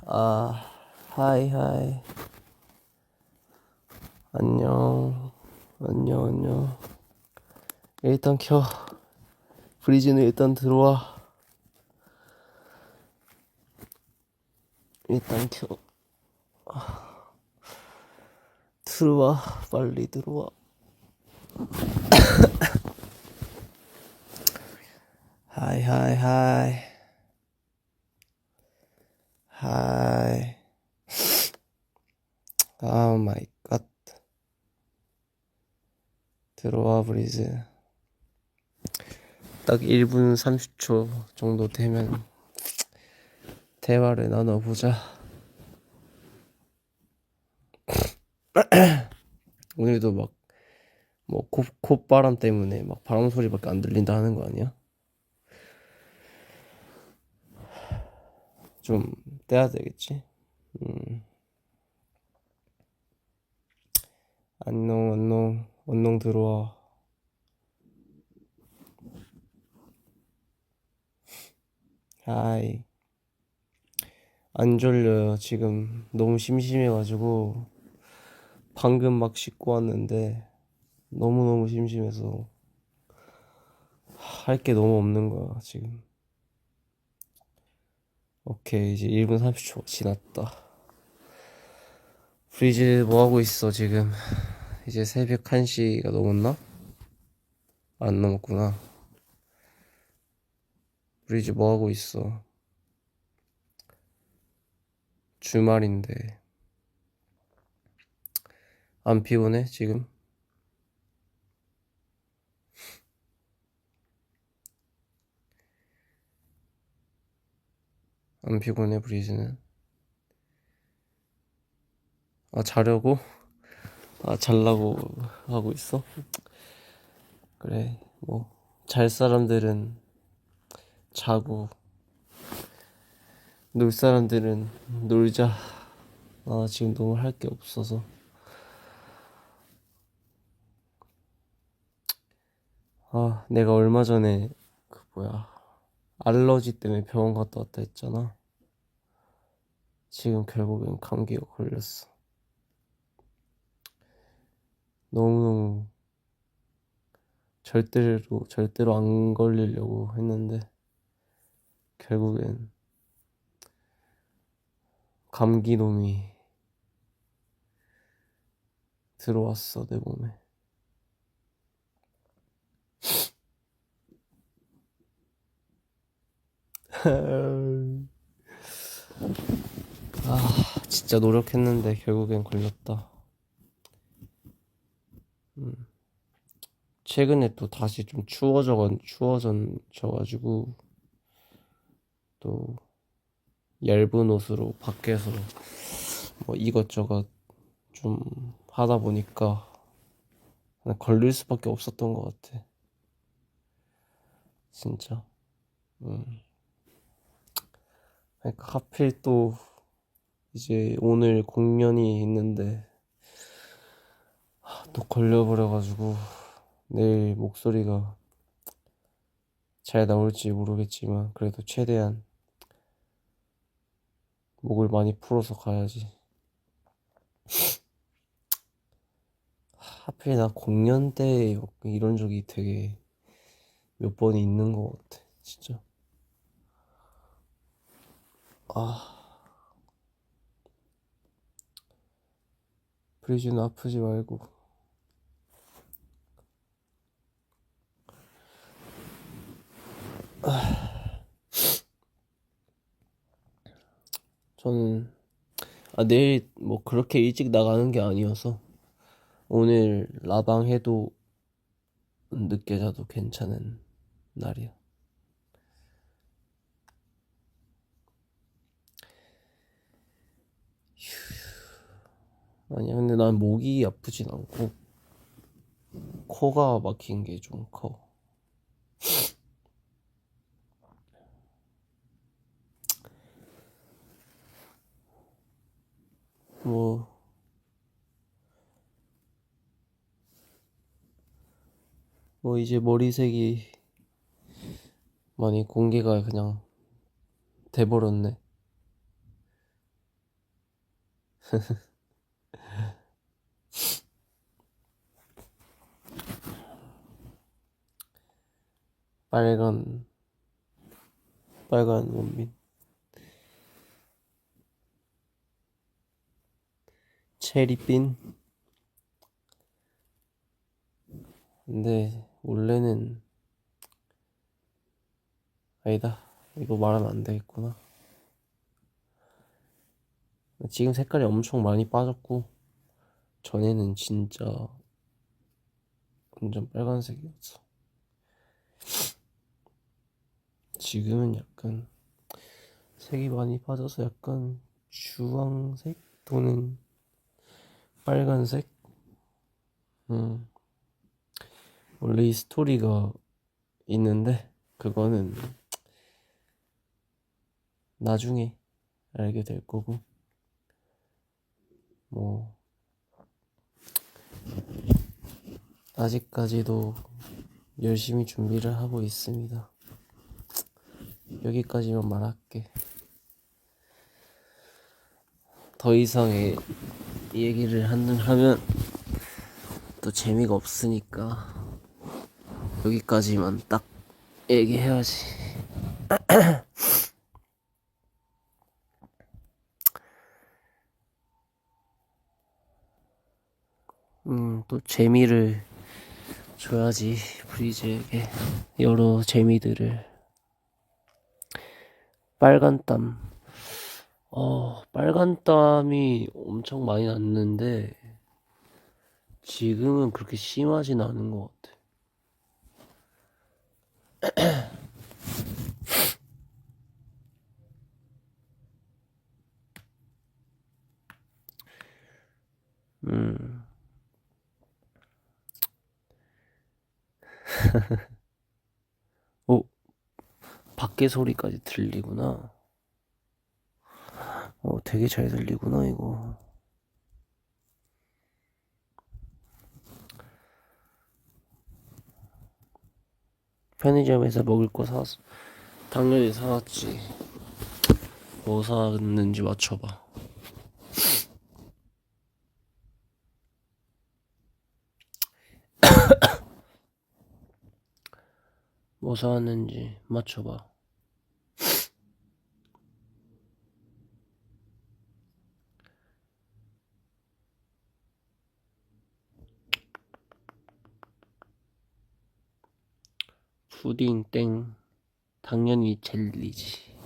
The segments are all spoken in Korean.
아, 하이, 하이. 안녕. 안녕. 일단 켜. 브리즈는 일단 들어와. 일단 켜. 들어와. 빨리 들어와. 하이, 하이, 하이. 하이. 아 마이 갓. 들어와, 브리즈. 딱 1분 30초 정도 되면 대화를 나눠보자. 오늘도 막, 콧바람 때문에 막 바람 소리밖에 안 들린다 하는 거 아니야? 좀 떼야 되겠지? 안녕 들어와. 하이. 안 졸려요. 지금 너무 심심해가지고 방금 막 씻고 왔는데 너무너무 심심해서 할 게 너무 없는 거야 지금. 오케이, 이제 1분 30초 지났다. 브리즈 뭐 하고 있어 지금? 이제 새벽 1시가 넘었나? 안 넘었구나. 브리즈 뭐 하고 있어? 주말인데 안 피곤해 지금? 안 피곤해 브리즈는? 아, 자려고? 아, 잘라고 하고 있어? 그래, 뭐 잘 사람들은 자고 놀 사람들은 놀자. 아, 지금 너무 할 게 없어서. 아, 내가 얼마 전에 알러지 때문에 병원 갔다 왔다 했잖아. 지금 결국엔 감기가 걸렸어. 너무너무 절대로 안 걸리려고 했는데 결국엔 감기 놈이 들어왔어 내 몸에. 아, 진짜 노력했는데 결국엔 걸렸다. 최근에 또 다시 좀 추워져가지고 또 얇은 옷으로 밖에서 뭐 이것저것 좀 하다 보니까 그냥 걸릴 수밖에 없었던 것 같아. 진짜. 그러니까 하필 또 이제 오늘 공연이 있는데 또 걸려버려가지고 내일 목소리가 잘 나올지 모르겠지만 그래도 최대한 목을 많이 풀어서 가야지. 하필 나 공연 때 이런 적이 되게 몇 번이 있는 것 같아 진짜. 아, 브리즈는 아프지 말고. 저는 내일 뭐 그렇게 일찍 나가는 게 아니어서 오늘 라방 해도 늦게 자도 괜찮은 날이야. 아니야, 근데 난 목이 아프진 않고 코가 막힌 게 좀 커. 뭐, 뭐 이제 머리색이 많이 공개가 그냥 돼버렸네. 빨간 원빈. 체리빈. 근데 원래는 아니다. 이거 말하면 안 되겠구나. 지금 색깔이 엄청 많이 빠졌고 전에는 진짜 완전 빨간색이었어. 지금은 약간 색이 많이 빠져서 약간 주황색 또는 빨간색. 원래 이 스토리가 있는데 그거는 나중에 알게 될 거고, 뭐 아직까지도 열심히 준비를 하고 있습니다. 여기까지만 말할게. 더 이상의 얘기를 하면 또 재미가 없으니까 여기까지만 딱 얘기해야지. 또 재미를 줘야지 브리즈에게. 여러 재미들을. 빨간 땀. 빨간 땀이 엄청 많이 났는데 지금은 그렇게 심하진 않은 것 같아. 오, 밖에 소리까지 들리구나. 되게 잘 들리구나 이거. 편의점에서 먹을 거 사왔어. 당연히 사왔지. 뭐 사왔는지 맞춰봐. 뭐 사왔는지 맞춰봐. 푸딩 땡. 당연히 젤리지.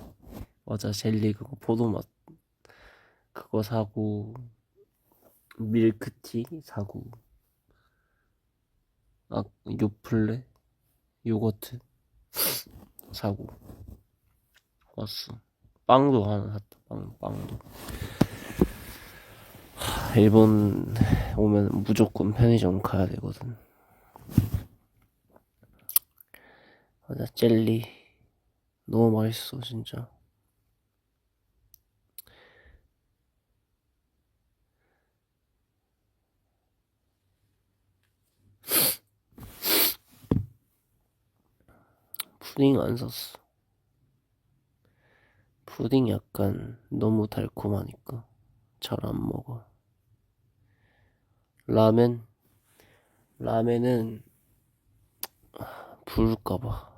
맞아, 젤리. 그거 포도맛 그거 사고, 밀크티 사고, 요플레 요거트 사고 왔어. 빵도 하나 샀다. 빵도. 일본 오면 무조건 편의점 가야 되거든. 맞아, 젤리 너무 맛있어 진짜. 푸딩 안 샀어. 푸딩 약간 너무 달콤하니까 잘 안 먹어. 라멘은 부을까봐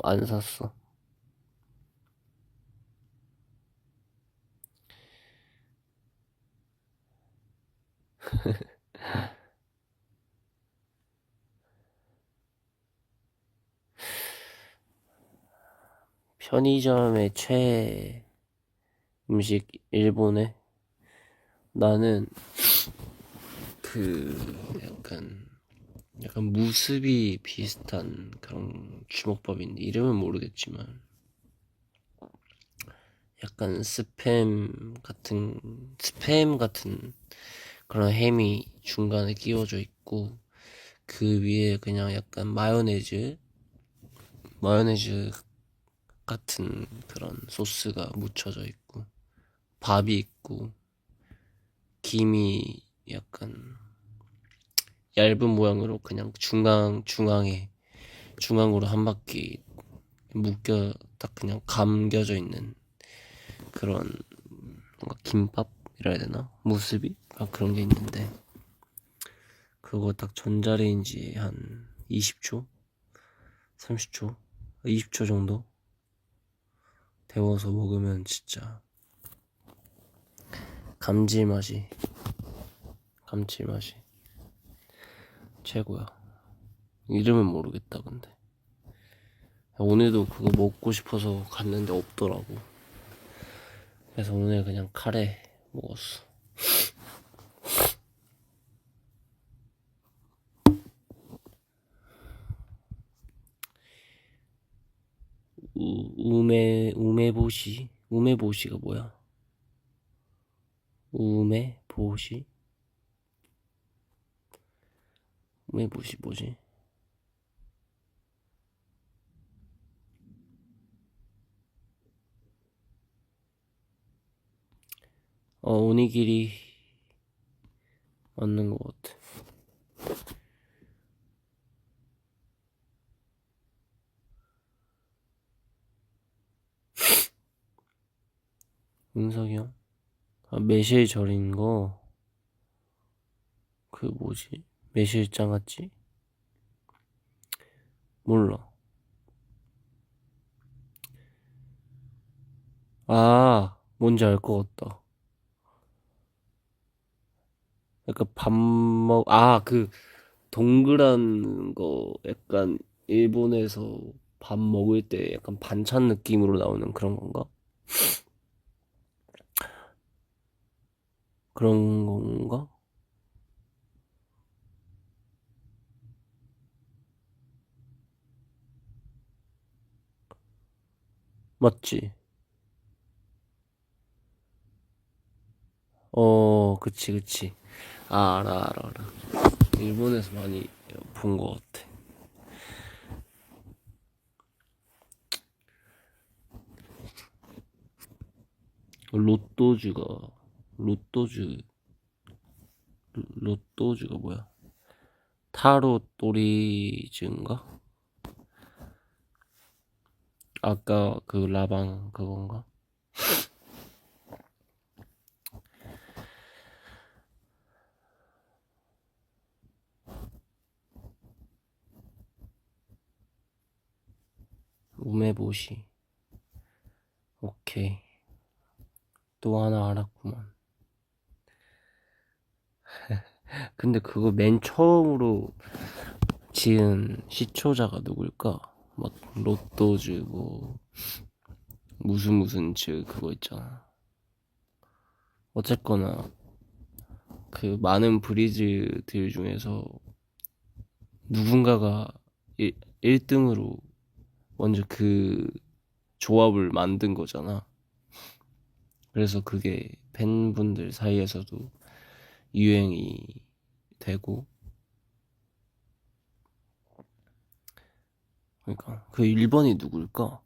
안 샀어. 편의점의 최애 음식 일본에, 나는 그 약간 무스비 비슷한 그런 주먹밥인데 이름은 모르겠지만 약간 스팸 같은 그런 햄이 중간에 끼워져 있고 그 위에 그냥 약간 마요네즈 같은 그런 소스가 묻혀져 있고 밥이 있고 김이 약간 얇은 모양으로 그냥 중앙으로 한 바퀴 딱 그냥 감겨져 있는 그런 뭔가 김밥 이래야 되나? 무스비? 아, 그런 게 있는데 그거 딱 전자레인지 한 20초? 30초? 20초 정도 데워서 먹으면 진짜 감칠맛이 최고야. 이름은 모르겠다. 근데 오늘도 그거 먹고 싶어서 갔는데 없더라고. 그래서 오늘 그냥 카레 먹었어. 우메보시가 뭐야? 우메보시 뭐지? 오니기리 맞는 것 같아. 은석이 형? 매실 절인 거, 그 뭐지? 매실 장아찌? 몰라. 뭔지 알 것 같다. 약간 그 동그란 거 약간 일본에서 밥 먹을 때 약간 반찬 느낌으로 나오는 그런 건가? 그런 건가? 맞지? 그치. 알아. 일본에서 많이 본 것 같아. 로또주가, 로또주, 로또주가 뭐야? 타로 또리즈인가? 아까 그 라방 그건가? 우메보시. 오케이. 또 하나 알았구만. 근데 그거 맨 처음으로 지은 시초자가 누굴까? 막 로또즈 뭐 무슨 즈 그거 있잖아. 어쨌거나 그 많은 브리즈들 중에서 누군가가 1등으로 먼저 그 조합을 만든 거잖아. 그래서 그게 팬분들 사이에서도 유행이 되고, 그러니까 그 1번이 누굴까?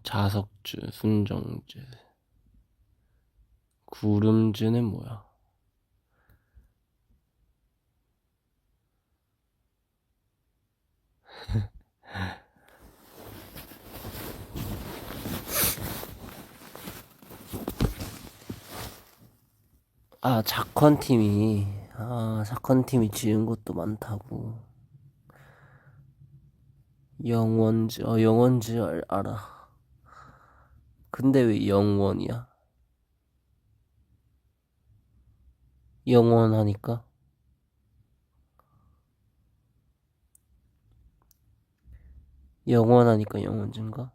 자석주, 순정주, 구름주는 뭐야? 자컨팀이 지은 것도 많다고. 영원즈 알아. 근데 왜 영원이야? 영원하니까? 영원하니까 영원즈인가?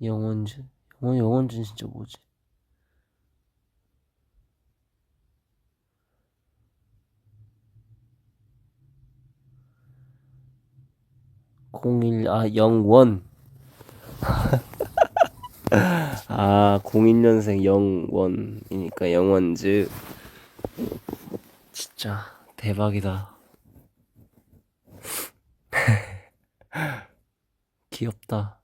영원즈? 영원즈는 진짜 뭐지? 01, 영원. 01년생 영원이니까 영원즈. 진짜 대박이다. 귀엽다.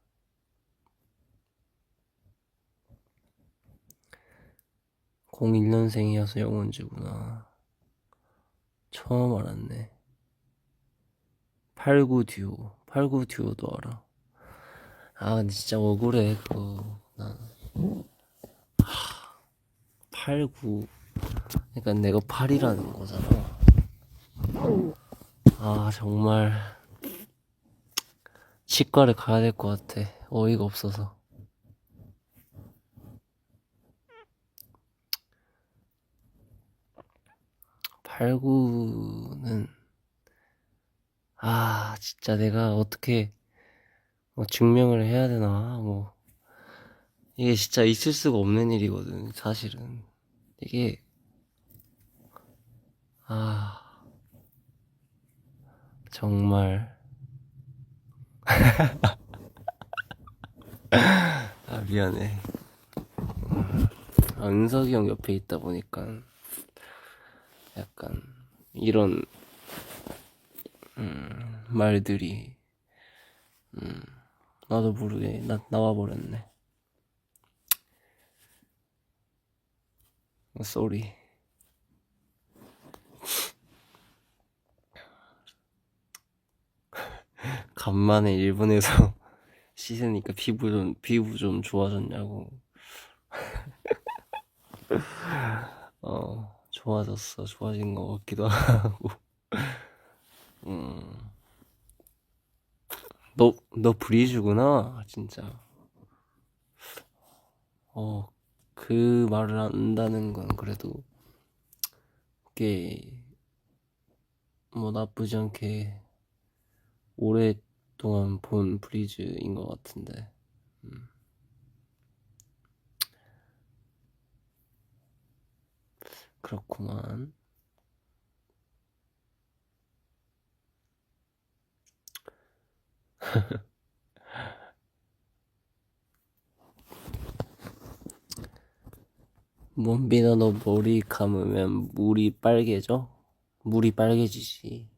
01년생이어서 영원즈구나. 처음 알았네. 89 듀오. 89 듀오도 알아. 아, 근데 진짜 억울해, 그거. 난. 89. 그러니까 내가 8이라는 거잖아. 아, 정말. 치과를 가야 될 것 같아. 어이가 없어서. 89는, 아, 진짜 내가 어떻게, 뭐 증명을 해야 되나, 뭐. 이게 진짜 있을 수가 없는 일이거든, 사실은. 이게, 아, 정말. 아, 미안해. 은석이 형 옆에 있다 보니까, 약간, 이런, 말들이, 나도 모르게, 나와버렸네. 쏘리. 간만에 일본에서 씻으니까 피부 좀 좋아졌냐고. 좋아졌어. 좋아진 것 같기도 하고. 너 브리즈구나, 진짜. 그 말을 안다는 건 그래도 꽤, 뭐 나쁘지 않게 오랫동안 본 브리즈인 것 같은데. 그렇구만. 원빈아, 너 머리 감으면 물이 빨개져? 물이 빨개지지.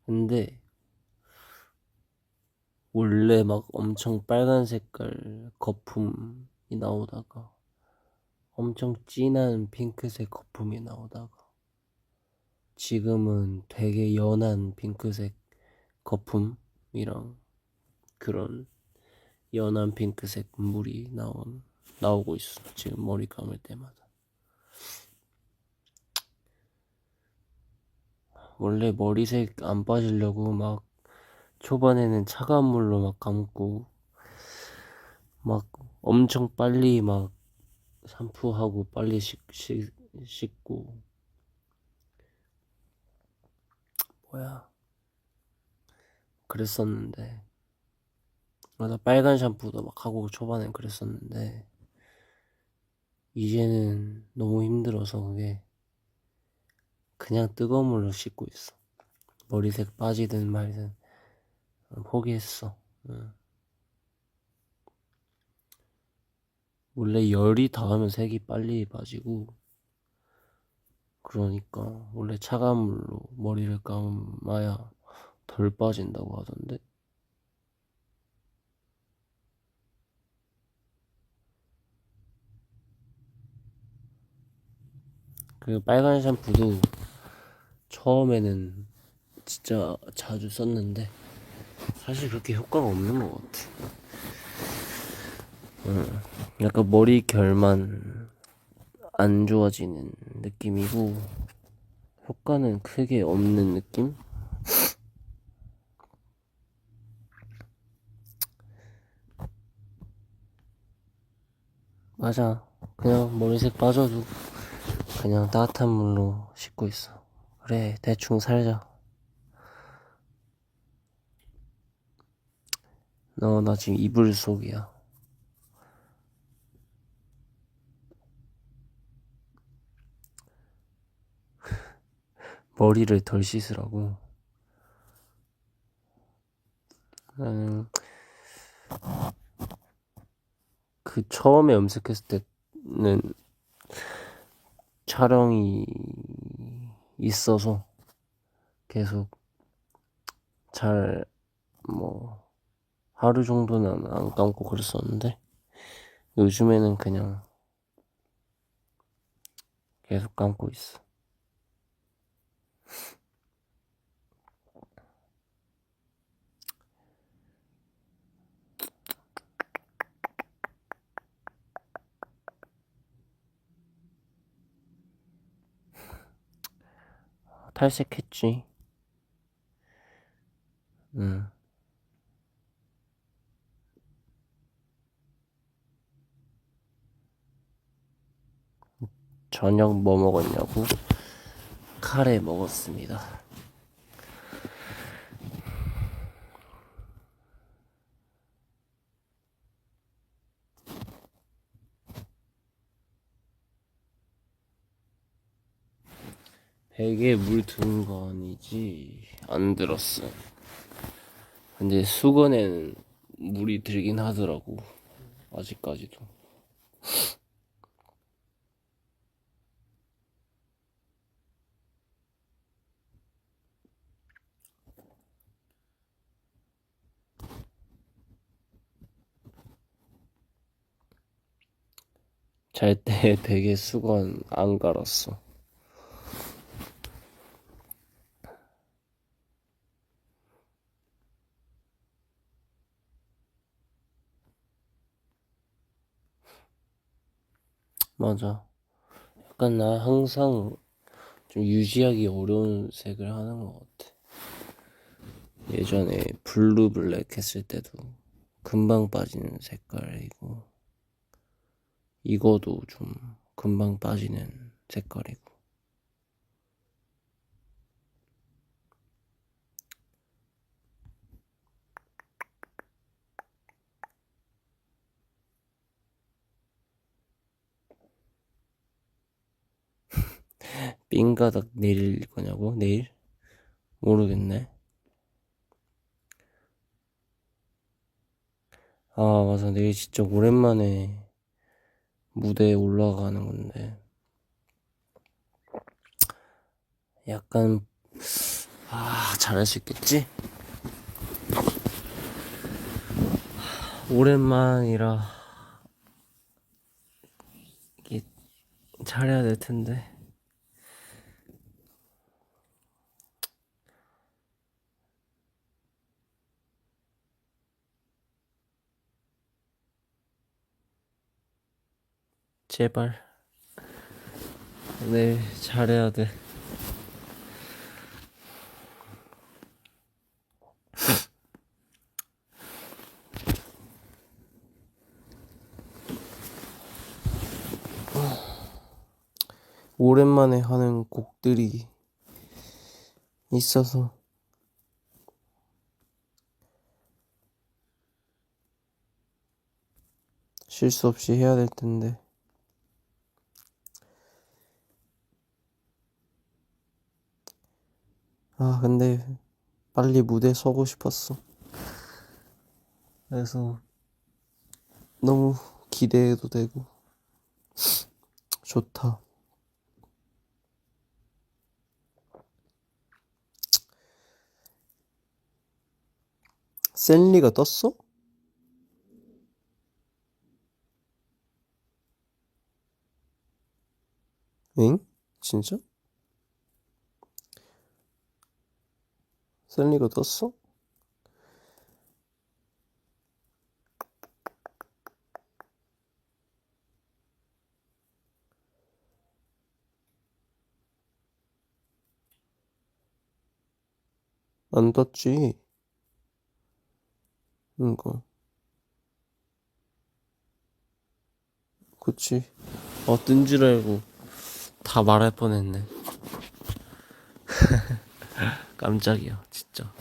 근데 원래 막 엄청 빨간 색깔 거품이 나오다가 엄청 진한 핑크색 거품이 나오다가 지금은 되게 연한 핑크색 거품이랑 그런 연한 핑크색 물이 나오고 있어. 지금 머리 감을 때마다. 원래 머리색 안 빠지려고 막 초반에는 차가운 물로 막 감고 막 엄청 빨리 막 샴푸하고 빨리 씻고 뭐야 그랬었는데 맞아 빨간 샴푸도 막 하고 초반엔 그랬었는데 이제는 너무 힘들어서 그게 그냥 뜨거운 물로 씻고 있어. 머리색 빠지든 말든 포기했어. 응. 원래 열이 닿으면 색이 빨리 빠지고 그러니까 원래 차가운 물로 머리를 감아야 덜 빠진다고 하던데. 그 빨간 샴푸도 처음에는 진짜 자주 썼는데 사실 그렇게 효과가 없는 것 같아. 약간 머리 결만 안 좋아지는 느낌이고 효과는 크게 없는 느낌? 맞아. 그냥 머리색 빠져도 그냥 따뜻한 물로 씻고 있어. 그래, 대충 살자. 나 지금 이불 속이야. 머리를 덜 씻으라고. 나는 그 처음에 염색했을 때는 촬영이 있어서 계속 잘 뭐 하루 정도는 안 감고 그랬었는데 요즘에는 그냥 계속 감고 있어. 탈색했지. 응. 저녁 뭐 먹었냐고? 카레 먹었습니다. 베개에 물 든 거 아니지? 안 들었어. 근데 수건에는 물이 들긴 하더라고. 아직까지도. 잘 때 베개 수건 안 갈았어. 맞아. 약간 나 항상 좀 유지하기 어려운 색을 하는 것 같아. 예전에 블루 블랙 했을 때도 금방 빠지는 색깔이고, 이거도 좀 금방 빠지는 색깔이고. 삔가닥 내릴 거냐고? 내일? 모르겠네. 아, 맞아. 내일 진짜 오랜만에 무대에 올라가는 건데. 약간, 잘할 수 있겠지? 오랜만이라, 이게 잘해야 될 텐데. 제발. 내일 잘해야 돼. 오랜만에 하는 곡들이 있어서 실수 없이 해야 될 텐데. 근데 빨리 무대 서고 싶었어. 그래서 너무 기대해도 되고 좋다. 샌리가 떴어? 응? 진짜? 샌리가 떴어? 안 떴지. 그니까. 그치. 뜬 줄 알고 다 말할 뻔했네. 깜짝이야, 진짜.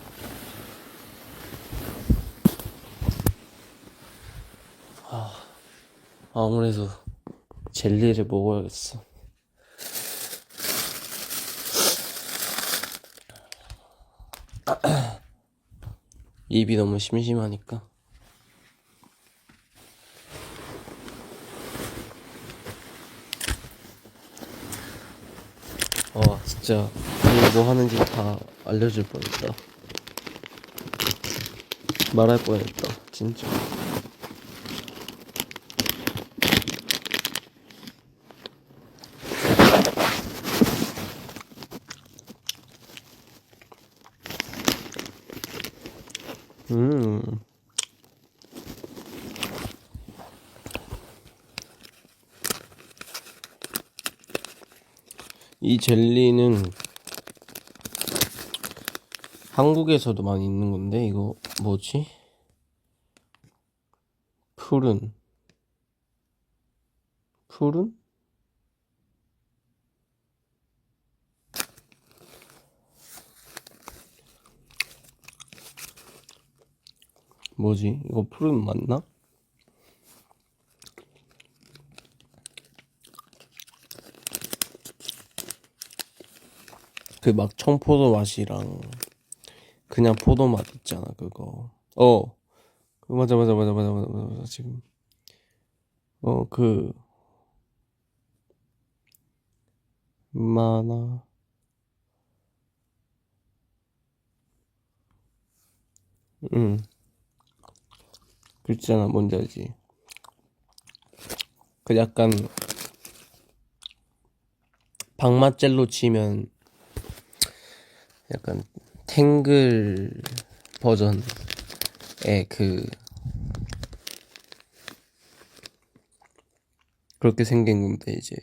아무래도 젤리를 먹어야겠어. 입이 너무 심심하니까. 진짜 오늘 뭐 하는지 다 알려줄 뻔했다. 말할 뻔했다, 진짜. 음. 이 젤리는 한국에서도 많이 있는 건데, 이거 뭐지? 푸른? 뭐지? 이거 푸른 맞나? 그 막 청포도 맛이랑 그냥 포도 맛 있잖아, 그거. 맞아, 지금. 그, 마나. 응, 그 있잖아, 뭔지 알지? 그 약간, 박맛젤로 치면 약간 탱글 버전의 그렇게 생긴 건데, 이제.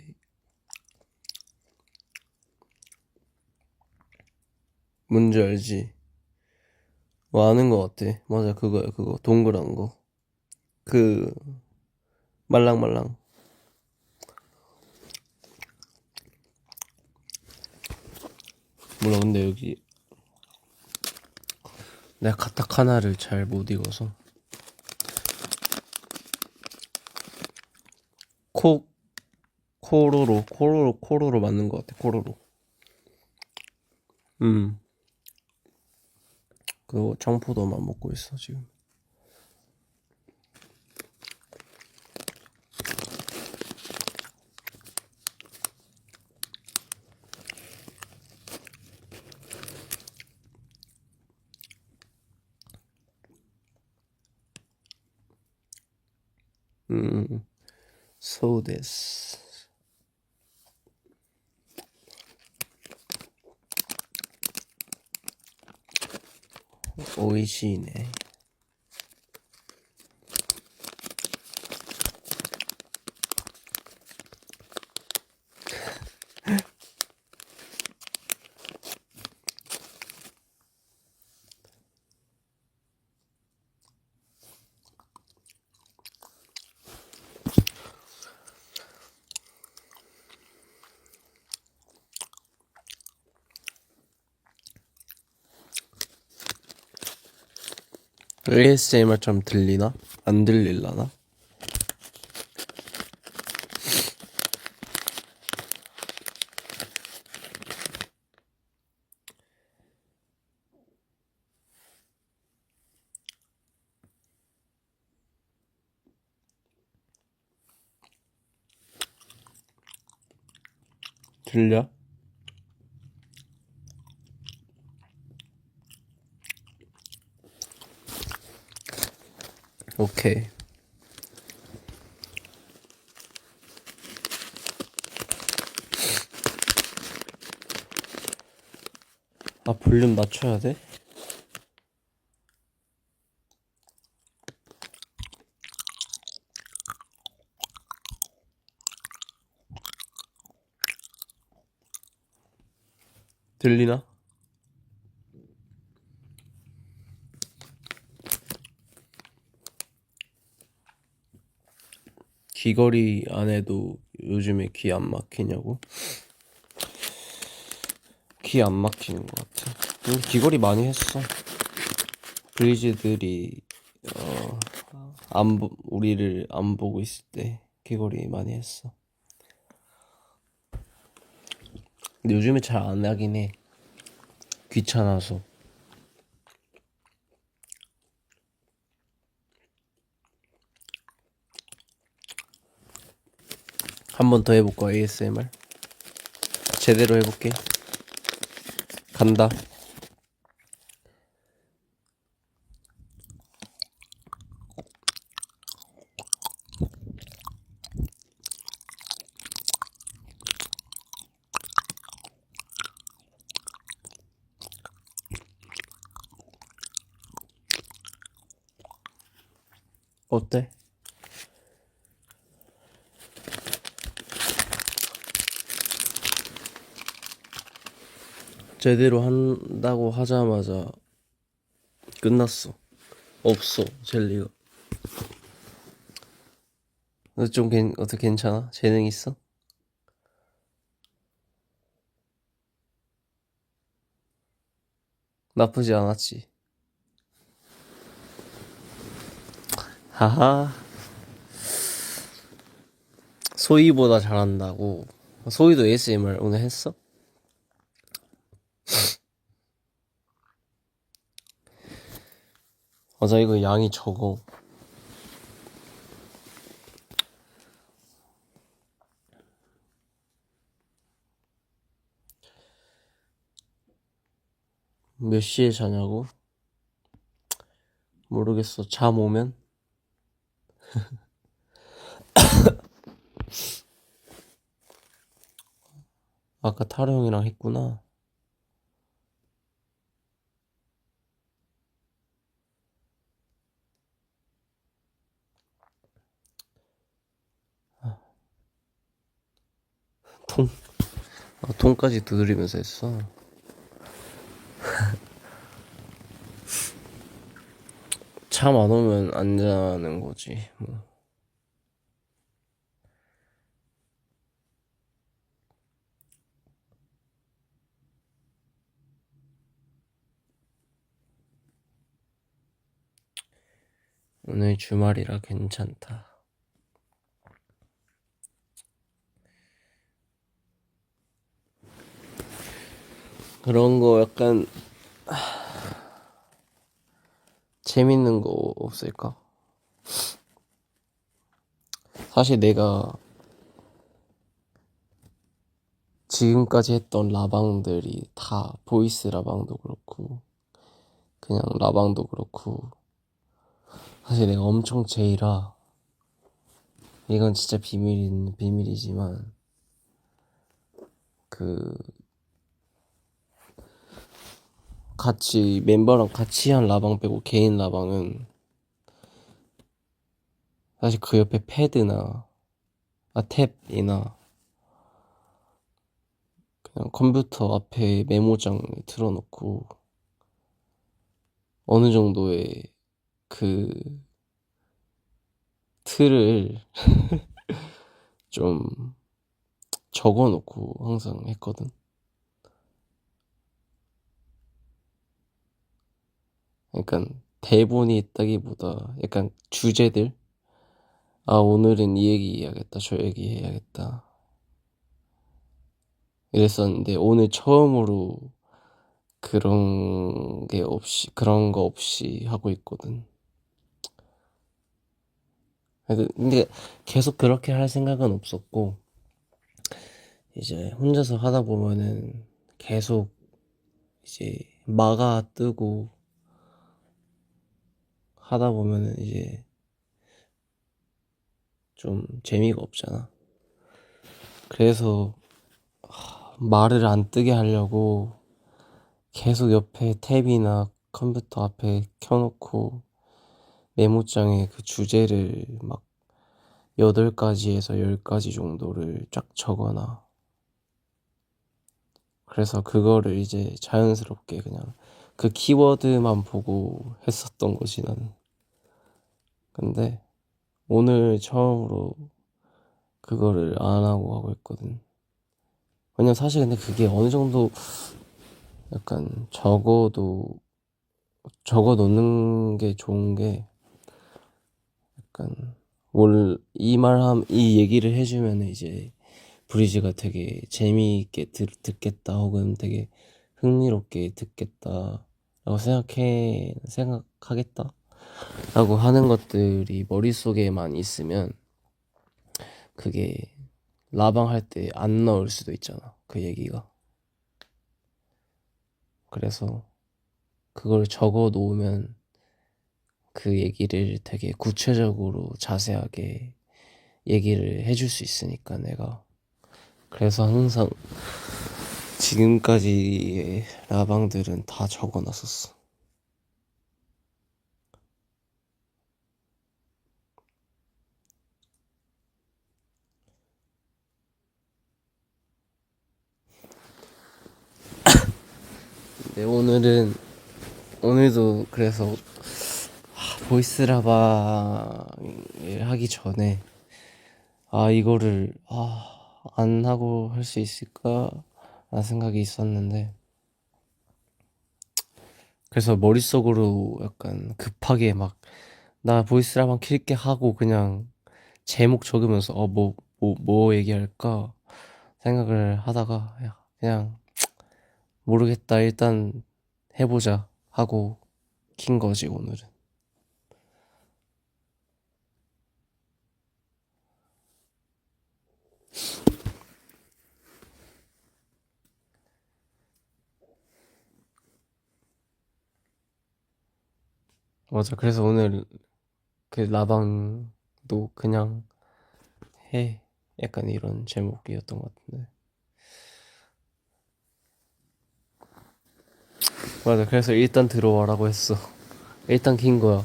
뭔지 알지? 뭐 아는 거 같아. 맞아, 그거야, 그거. 동그란 거. 그, 말랑말랑. 몰라, 근데 여기, 내가 가타카나를 잘 못 읽어서. 코, 코로로 맞는 것 같아, 코로로. 그거 청포도만 먹고 있어, 지금. So this. 오이시네. ASMR처럼 들리나? 안 들릴라나? 들려? 오케이. 아, 볼륨 낮춰야 돼? 들리나? 귀걸이 안 해도 요즘에 귀 안 막히냐고? 귀 안 막히는 것 같아. 귀걸이 많이 했어. 브리즈들이 우리를 안 보고 있을 때 귀걸이 많이 했어. 근데 요즘에 잘 안 하긴 해. 귀찮아서. 한 번 더 해볼까, ASMR? 제대로 해볼게. 간다. 어때? 제대로 한다고 하자마자 끝났어. 없어, 젤리가. 너 좀 어떻게 괜찮아? 재능 있어? 나쁘지 않았지. 하하. 소희보다 잘한다고. 소희도 ASMR 오늘 했어? 맞아, 이거 양이 적어. 몇 시에 자냐고? 모르겠어. 잠 오면? 아까 타로 형이랑 했구나. 통까지 두드리면서 했어. 잠 안 오면 안 자는 거지. 뭐. 오늘 주말이라 괜찮다. 그런 거 약간 재밌는 거 없을까? 사실 내가 지금까지 했던 라방들이 다 보이스 라방도 그렇고 그냥 라방도 그렇고 사실 내가 엄청 제이라 이건 진짜 비밀이지만 그 같이 멤버랑 같이 한 라방 빼고 개인 라방은 사실 그 옆에 패드나 탭이나 그냥 컴퓨터 앞에 메모장 틀어놓고 어느 정도의 그 틀을 좀 적어놓고 항상 했거든. 그러니까 대본이 있다기보다 약간 주제들 오늘은 이 얘기 해야겠다 저 얘기 해야겠다 이랬었는데 오늘 처음으로 그런 거 없이 하고 있거든. 근데 계속 그렇게 할 생각은 없었고 이제 혼자서 하다 보면은 계속 이제 마가 뜨고 하다 보면은 이제 좀 재미가 없잖아. 그래서 말을 안 뜨게 하려고 계속 옆에 탭이나 컴퓨터 앞에 켜놓고 메모장에 그 주제를 막 8가지에서 10가지 정도를 쫙 적어놔. 그래서 그거를 이제 자연스럽게 그냥 그 키워드만 보고 했었던 거지 나는. 근데 오늘 처음으로 그거를 안 하고 있거든. 왜냐면 사실 근데 그게 어느 정도 약간 적어 놓는 게 좋은 게 약간 이 얘기를 해주면 이제 브리즈가 되게 재미있게 듣겠다 혹은 되게 흥미롭게 듣겠다 라고 생각하겠다 라고 하는 것들이 머릿속에만 있으면 그게 라방 할 때 안 나올 수도 있잖아 그 얘기가. 그래서 그걸 적어 놓으면 그 얘기를 되게 구체적으로 자세하게 얘기를 해줄 수 있으니까 내가. 그래서 항상 지금까지의 라방들은 다 적어 놨었어. 네, 오늘도 그래서 보이스라방을 하기 전에 이거를 안 하고 할 수 있을까 라는 생각이 있었는데, 그래서 머릿속으로 약간 급하게 막 나 보이스라방 킬게 하고 그냥 제목 적으면서 뭐 얘기할까 생각을 하다가 그냥 모르겠다, 일단 해보자 하고 킨 거지 오늘은. 맞아. 그래서 오늘 그 라방도 그냥 해, 약간 이런 제목이었던 것 같은데. 맞아. 그래서 일단 들어와라고 했어. 일단 킨 거야.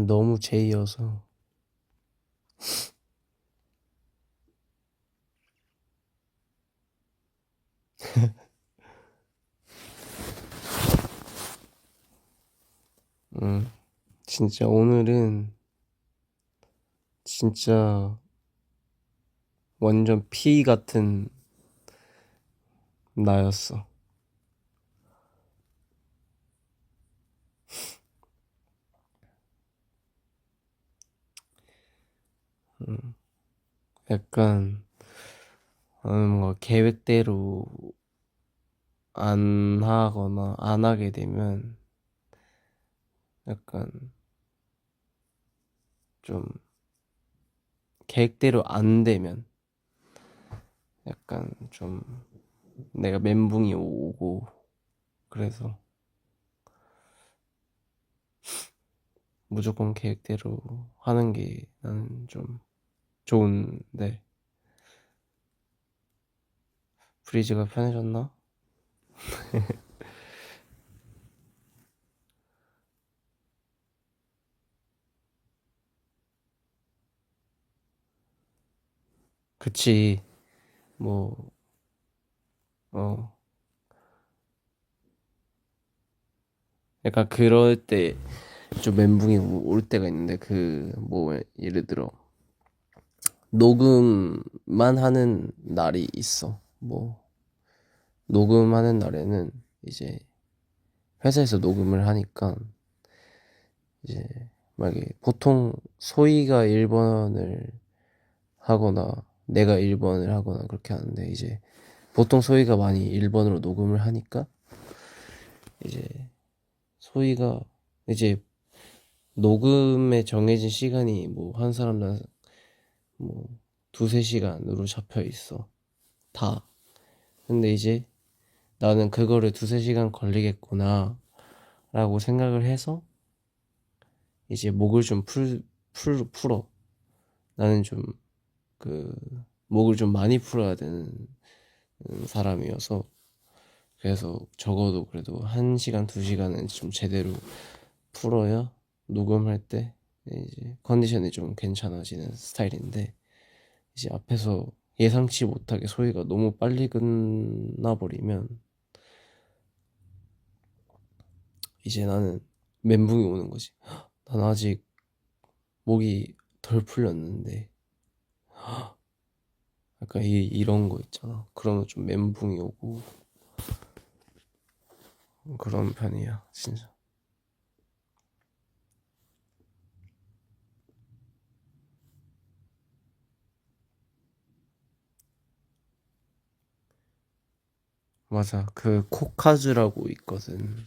너무 제이여서. 진짜 오늘은 진짜 완전 피 같은 나였어. 약간 뭔가 계획대로 안 하거나 안 하게 되면 약간 좀 계획대로 안 되면 약간 좀 내가 멘붕이 오고, 그래서 무조건 계획대로 하는 게 나는 좀 좋은데. 브리즈가 편해졌나? 그치. 뭐, 어, 약간 그럴 때 좀 멘붕이 올 때가 있는데, 예를 들어 녹음만 하는 날이 있어. 녹음하는 날에는 이제 회사에서 녹음을 하니까 이제 만약에 보통 소희가 1번을 하거나 내가 1번을 하거나 그렇게 하는데, 이제 보통 소희가 많이 1번으로 녹음을 하니까 이제 소희가 이제 녹음에 정해진 시간이 한 사람당 뭐 두세 시간으로 잡혀 있어, 다. 근데 이제 나는 그거를 두세 시간 걸리겠구나 라고 생각을 해서 이제 목을 좀 풀어. 나는 좀 그 목을 좀 많이 풀어야 되는 사람이어서, 그래서 적어도 그래도 1시간, 2시간은 좀 제대로 풀어야 녹음할 때 이제 컨디션이 좀 괜찮아지는 스타일인데, 이제 앞에서 예상치 못하게 소리가 너무 빨리 끝나버리면 이제 나는 멘붕이 오는 거지. 난 아직 목이 덜 풀렸는데, 약간 이런 거 있잖아. 그러면 좀 멘붕이 오고 그런 편이야, 진짜. 맞아. 그 코카주라고 있거든.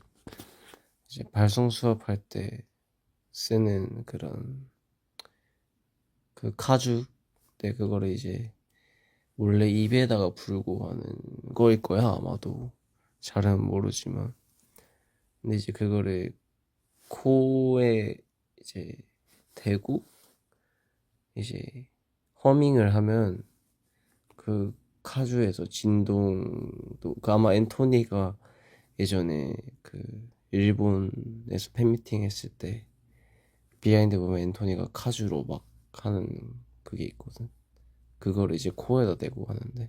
이제 발성 수업할 때 쓰는 그런 그 카주. 때 그거를 이제 원래 입에다가 불고 하는 거일 거야, 아마도. 잘은 모르지만. 근데 이제 그거를 코에 이제 대고 이제 허밍을 하면 그 카주에서 진동도, 아마 앤토니가 예전에 그 일본에서 팬미팅 했을 때 비하인드 보면 앤토니가 카주로 막 하는 그게 있거든. 그거를 이제 코에다 대고 하는데,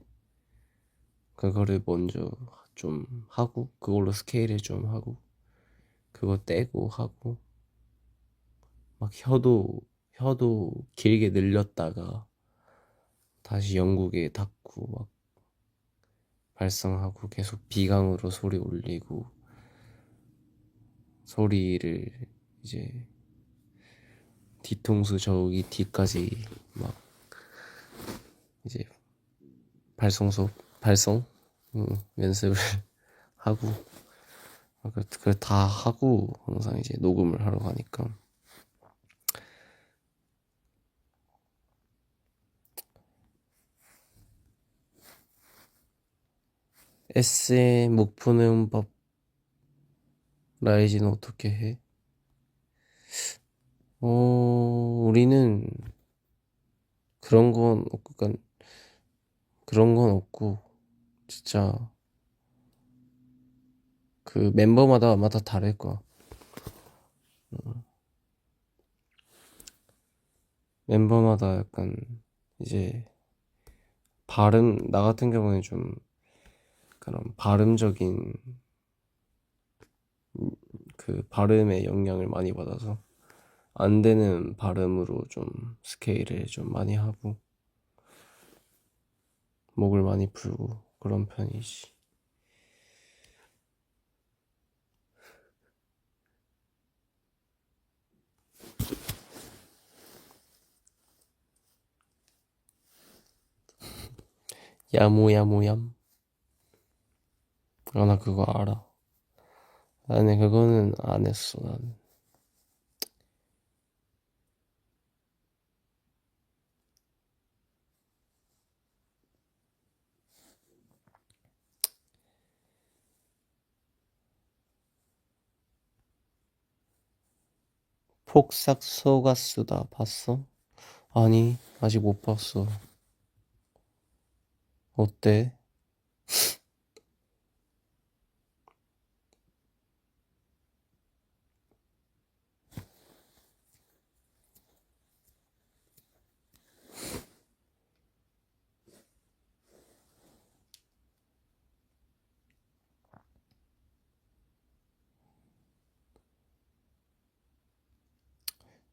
그거를 먼저 좀 하고, 그걸로 스케일을 좀 하고, 그거 떼고 하고, 막 혀도 길게 늘렸다가 다시 영국에 닫고 막 발성하고 계속 비강으로 소리 올리고, 소리를 이제 뒤통수 저기 뒤까지 막 이제 발성 연습을 하고, 그걸 다 하고 항상 이제 녹음을 하러 가니까. SM 목 푸는 법 라이지는 어떻게 해? 우리는 그러니까 그런 건 없고, 진짜 그 멤버마다 아마 다 다를 거야. 멤버마다 약간 이제 나 같은 경우는 좀 그런 발음적인 그 발음에 영향을 많이 받아서 안 되는 발음으로 좀 스케일을 좀 많이 하고 목을 많이 풀고 그런 편이지. 야모야모얌. 나 그거 알아. 아니, 그거는 안 했어, 나는. 폭삭 속았수다 봤어? 아니, 아직 못 봤어. 어때?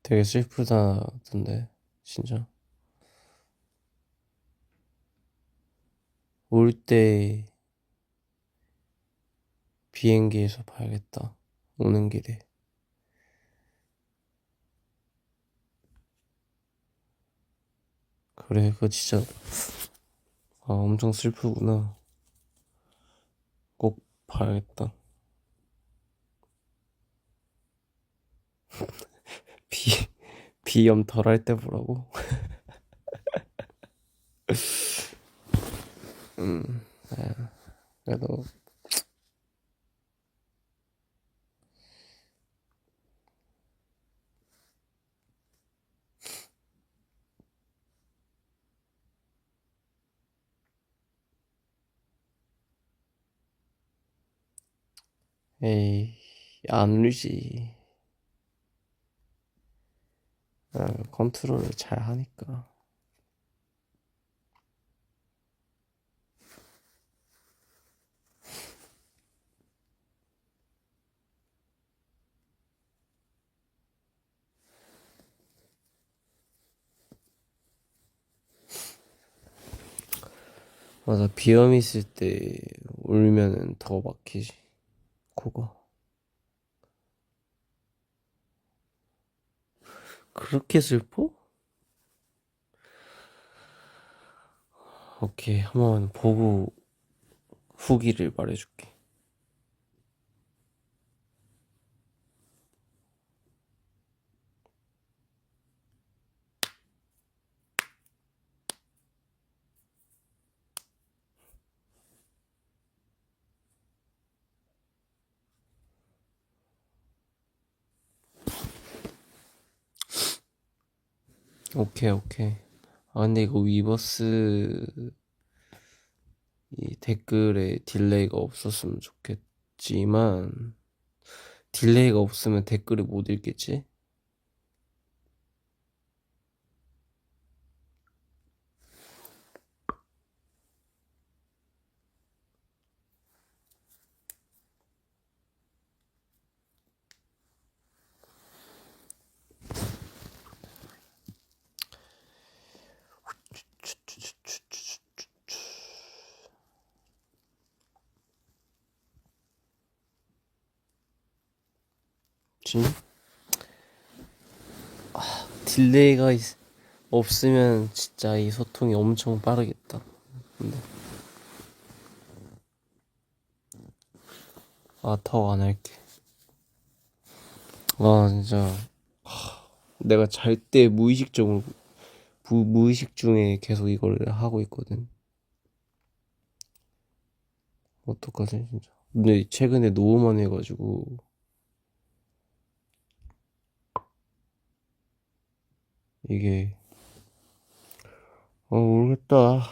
되게 슬프다던데, 진짜. 올 때 비행기에서 봐야겠다. 오는 길에. 그래, 그거 진짜, 엄청 슬프구나. 꼭 봐야겠다. 비, 비염 덜 할 때 보라고? 그래도, 에이, 안 울지. 컨트롤을 잘 하니까. 맞아, 비염 있을 때 울면은 더 막히지, 코가. 그렇게 슬퍼? 오케이, 한번 보고 후기를 말해줄게. 오케이, 오케이. 근데 이거 위버스 이 댓글에 딜레이가 없었으면 좋겠지만, 딜레이가 없으면 댓글을 못 읽겠지? 뭐였지? 딜레이가 없으면 진짜 이 소통이 엄청 빠르겠다. 근데 더 안 할게. 진짜 내가 잘 때 무의식 중에 계속 이걸 하고 있거든. 어떡하지 진짜. 근데 최근에 너무만 해가지고 이게 모르겠다.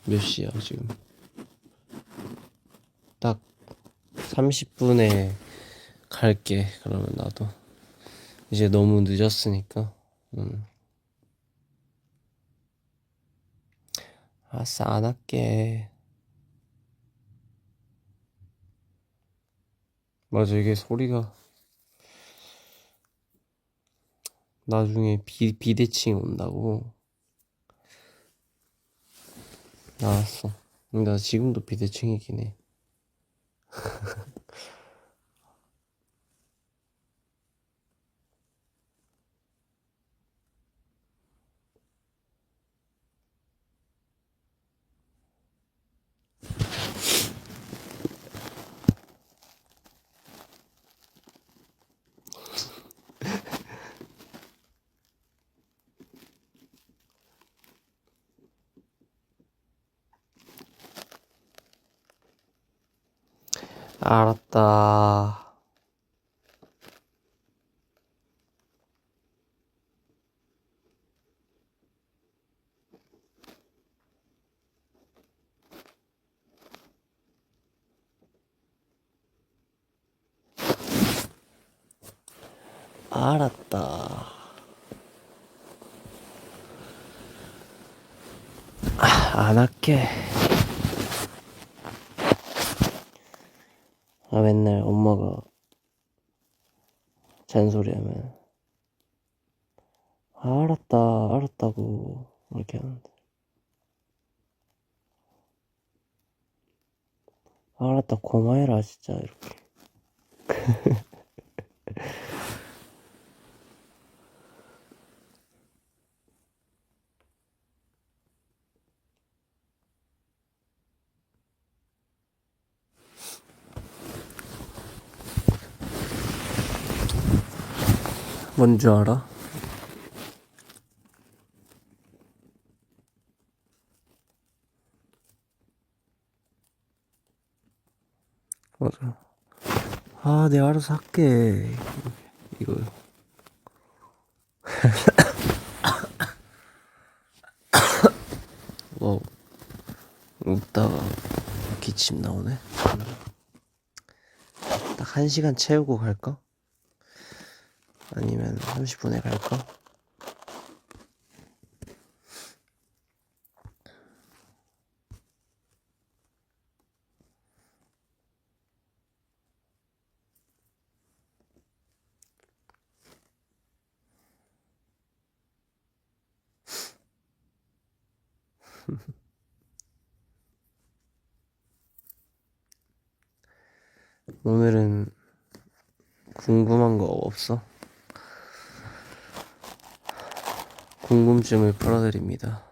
몇 시야 지금? 딱 30분에 갈게. 그러면 나도 이제 너무 늦었으니까. 아싸, 안 할게. 맞아, 이게 소리가 나중에 비대칭 온다고. 나왔어. 나 지금도 비대칭이긴 해. 알았다. 알았다. 안 할게. 맨날 엄마가 잔소리하면 알았다, 알았다고 이렇게 하는데. 알았다, 고마해라 진짜 이렇게. 뭔지 알아? 맞아. 내가 알아서 할게. 이거. 웃다가 기침 나오네. 딱 1시간 채우고 갈까? 아니면 30분에 갈까? 오늘은 궁금한 거 없어? 궁금증을 풀어드립니다.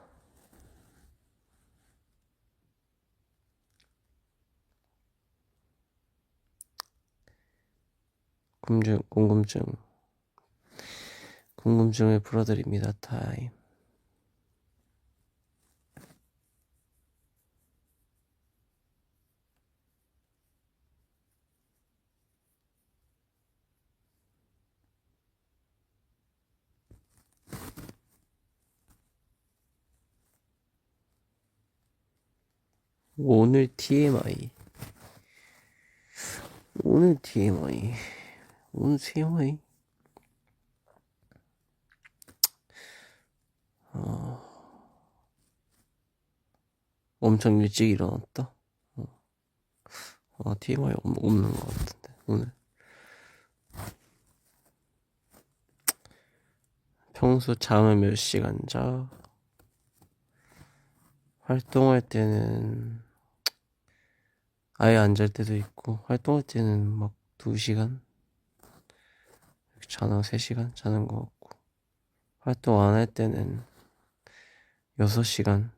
궁금증을 풀어드립니다. 타임. 오늘 TMI. 오늘 TMI. 오늘 TMI. 엄청 일찍 일어났다. TMI 없는 것 같은데 오늘. 평소 잠을 몇 시간 자? 활동할 때는 아예 안 잘 때도 있고, 활동할 때는 막 2시간? 자는 3시간 자는 것 같고, 활동 안 할 때는 6시간,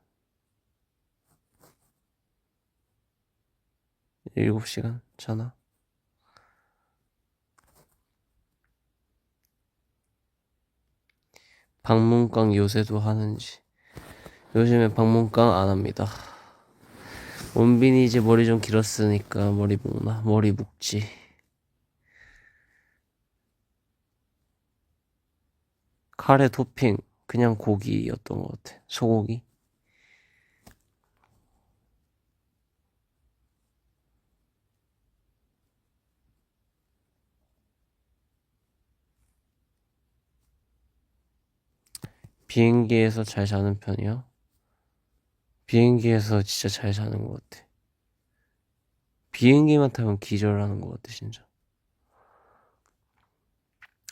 7시간 자나? 방문깡 요새도 하는지. 요즘에 방문깡 안 합니다. 원빈이 이제 머리 좀 길었으니까 머리 묶나? 머리 묶지. 카레 토핑 그냥 고기였던 것 같아. 소고기. 비행기에서 잘 자는 편이야? 비행기에서 진짜 잘 자는 것 같아. 비행기만 타면 기절하는 것 같아 진짜.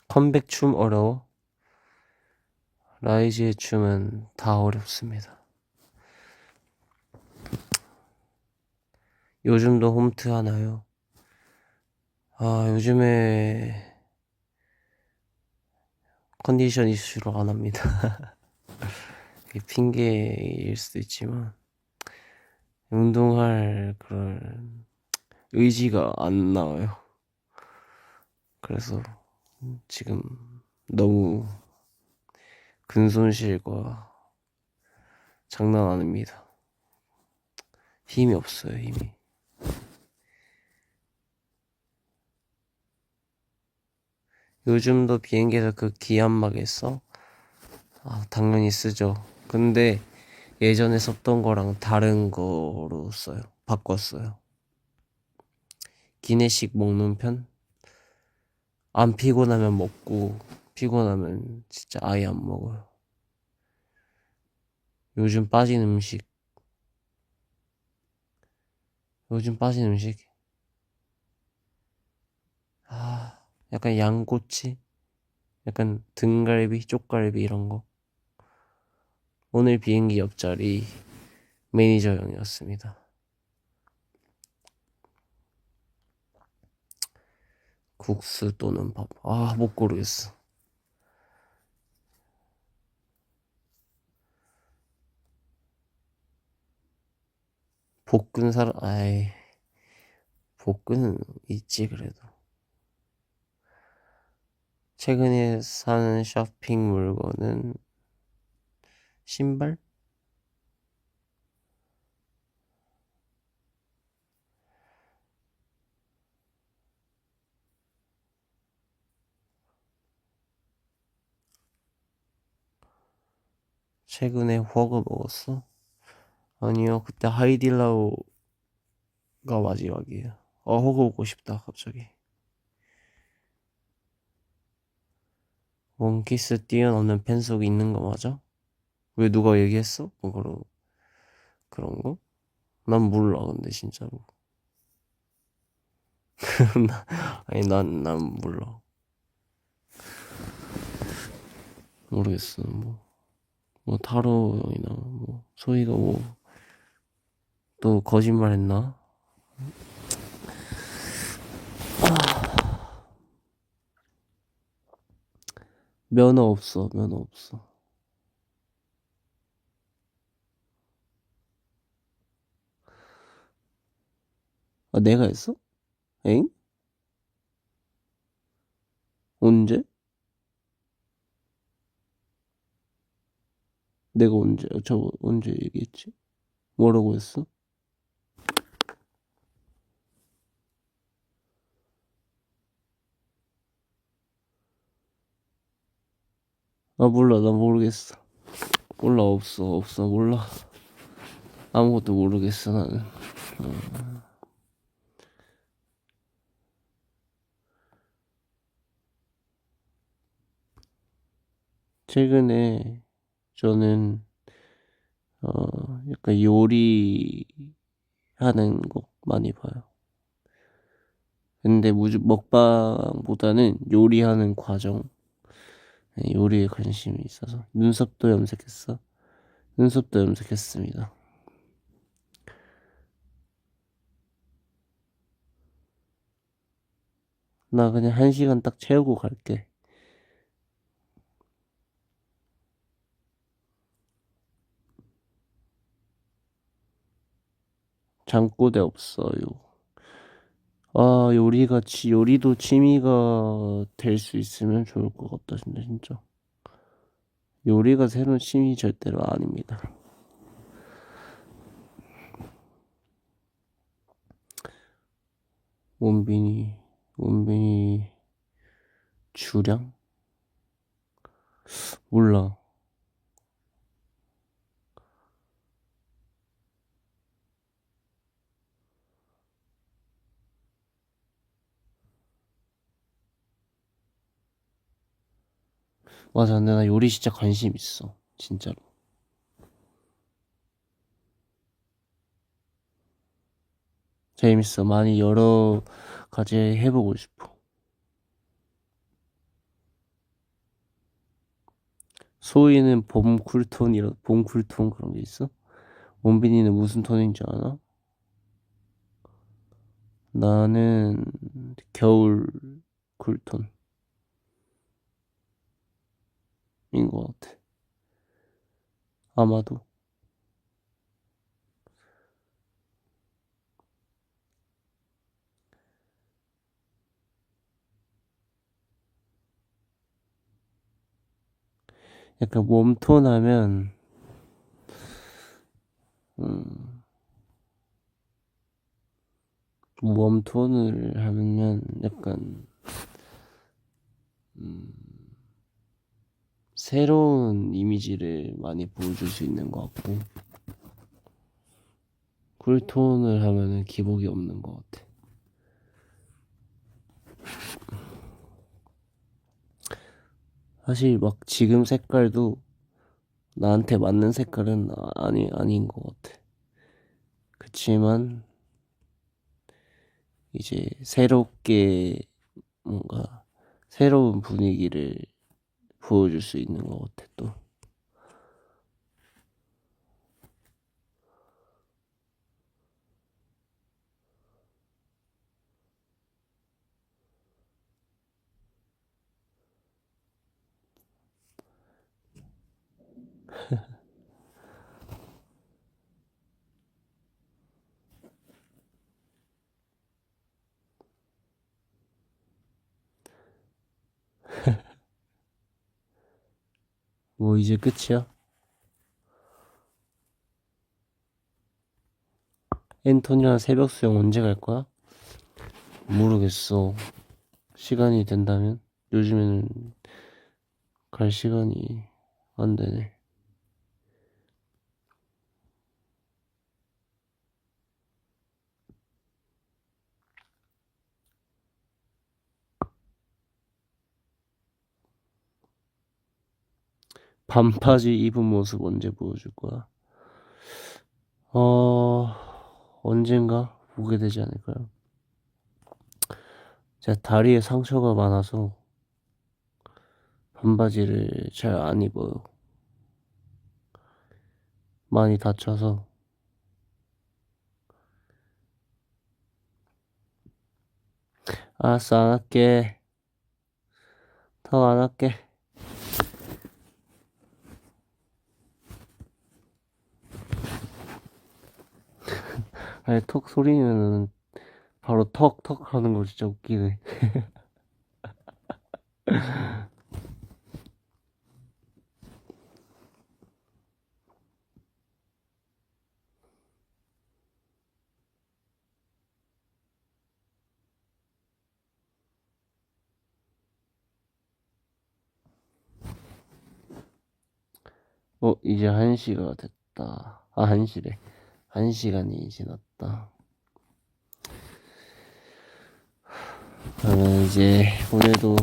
컴백 춤 어려워? 라이즈의 춤은 다 어렵습니다. 요즘도 홈트 하나요? 요즘에 컨디션 이슈로 안 합니다. 이게 핑계일 수도 있지만 운동할 그런 의지가 안 나와요. 그래서 지금 너무 근손실과 장난 아닙니다. 힘이 없어요, 힘이. 요즘도 비행기에서 그 기안막 써? 당연히 쓰죠. 근데 예전에 썼던 거랑 다른 거로 써요. 바꿨어요. 기내식 먹는 편? 안 피곤하면 먹고, 피곤하면 진짜 아예 안 먹어요. 요즘 빠진 음식. 요즘 빠진 음식? 약간 양꼬치? 약간 등갈비, 쪽갈비 이런 거. 오늘 비행기 옆자리 매니저 형이었습니다. 국수 또는 밥. 못 고르겠어. 볶은 사람, 볶은 있지, 그래도. 최근에 사는 쇼핑 물건은 신발? 최근에 허거 먹었어? 아니요, 그때 하이딜라오가 마지막이에요. 허거 먹고 싶다, 갑자기. 원키스 뛰어넘는 팬석이 있는 거 맞아? 왜 누가 얘기했어? 그런 거? 난 몰라, 근데 진짜로. 난 몰라. 모르겠어, 타로 형이나, 소희가 또 거짓말 했나? 면허 없어, 면허 없어. 내가 했어? 엥? 언제? 내가 언제 얘기했지? 뭐라고 했어? 몰라, 나 모르겠어. 몰라, 없어, 몰라. 아무것도 모르겠어, 나는. 최근에 저는, 약간 요리하는 거 많이 봐요. 근데 먹방보다는 요리하는 과정, 요리에 관심이 있어서. 눈썹도 염색했어? 눈썹도 염색했습니다. 나 그냥 1시간 딱 채우고 갈게. 잠꼬대 없어요. 아, 요리도 취미가 될 수 있으면 좋을 것 같다, 진짜. 요리가 새로운 취미 절대로 아닙니다. 원빈이 주량? 몰라. 맞아, 근데 나 요리 진짜 관심 있어. 진짜로. 재밌어. 많이 여러 가지 해보고 싶어. 소희는 봄 쿨톤 그런 게 있어? 원빈이는 무슨 톤인 줄 아나? 나는 겨울 쿨톤인 것 같아. 아마도. 약간 웜톤 하면, 음, 웜톤을 하면 약간, 음, 새로운 이미지를 많이 보여줄 수 있는 것 같고, 쿨톤을 하면은 기복이 없는 것 같아. 사실 막 지금 색깔도 나한테 맞는 색깔은 아닌 것 같아. 그치만 이제 새롭게 뭔가 새로운 분위기를 보여줄 수 있는 것 같아 또. 뭐 이제 끝이야? 앤토니랑 새벽 수영 언제 갈 거야? 모르겠어. 시간이 된다면? 요즘에는 갈 시간이 안 되네. 반바지 입은 모습 언제 보여줄 거야? 어, 언젠가 보게 되지 않을까요? 제가 다리에 상처가 많아서 반바지를 잘 안 입어요. 많이 다쳐서. 알았어, 안 할게. 더 안 할게. 아니, 턱 소리는 바로 턱 하는 거 진짜 웃기네. 이제 1시가 됐다. 아, 1시래. 1시간이 지났다. 그러면 이제 오늘도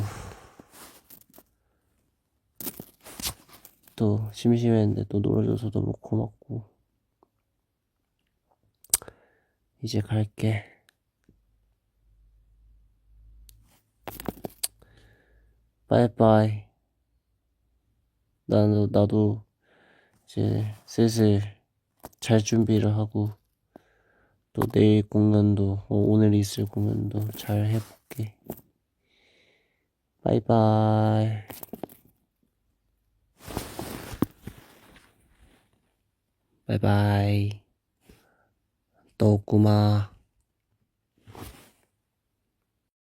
또 심심했는데 또 놀아줘서 너무 고맙고 이제 갈게. 빠이빠이. 나도 이제 슬슬 잘 준비를 하고 또 내일 공연도 오늘 있을 공연도 잘 해볼게. 바이바이. 바이바이. 또 오구마.